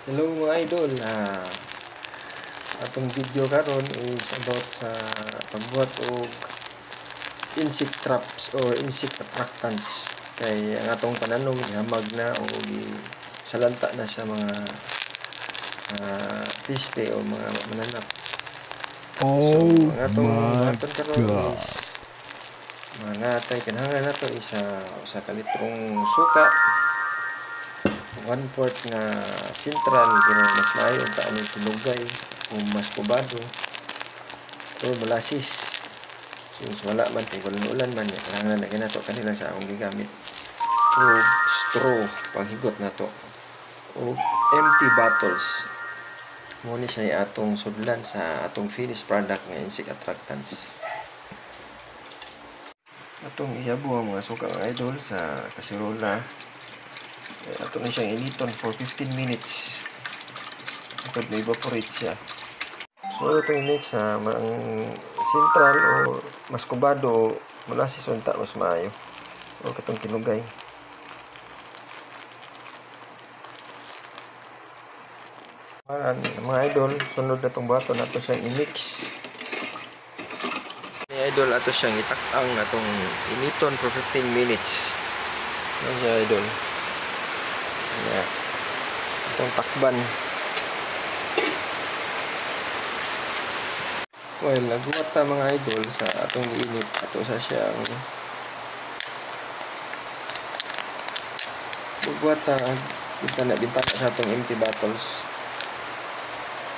Hello mga idol, atong video karon is about sa pagbuhat og insect traps or insect attractants kay ang atong pananom gihamag na o salanta na sa mga piste o mga mananap. So ang atong buhaton karon is mga tay kinahanglan nato is sa kalitrong suka, 1/4 nga sintral pero mas maayo ta ani tulugay o mas kubado o molasses. So wala man kay ulan man kailangan na nato kanila sa akong gigamit o straw paghigot nato o empty bottles mo ni siya atong sudlan sa atong finished product nga insect attractants. Atong ihabo ang mga suka mga idol sa kasirola. Ato na siyang initon for 15 minutes kapag na-evaporate siya. So ito yung mix ang sintral o mas kubado o molasses unta mas maayo o katong tinugay. Mga idol, sunod na itong bato na ito siyang i-mix. Mga idol, ito siyang itakang na itong initon for 15 minutes. Ano siya idol? Yeah. Itong takban. Well, nagbuhat ta mga idol sa atong init. Ato sa siyang nagbuhat ta bintana sa atong empty bottles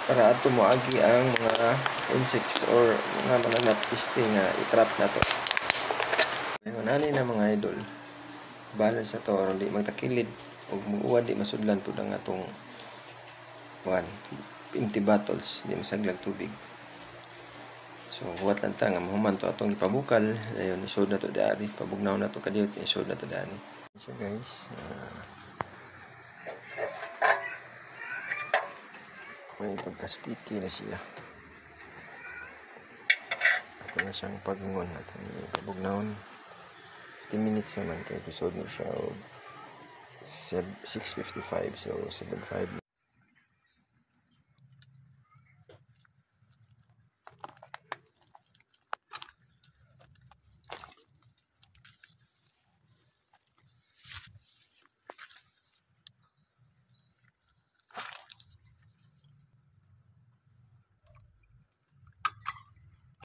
para ato moagi ang mga insects or mga mananap piste nga i-trap nato. Ngayon ani na mga idol. Balance na to or di magtakilid o mag-uwan di masudlan po ng atong empty bottles, di masaglag tubig. So huwat lang ta nga mahuman to atong ipabukal. Ayun, isod na to dari, pabugnaw na to kadiyot, isod na to dari. So guys, may pagka-sticky na siya. Ako na siyang pagungon atong ipabugnawon. 15 minutes naman kay isod na siya o 6:55, so 7:05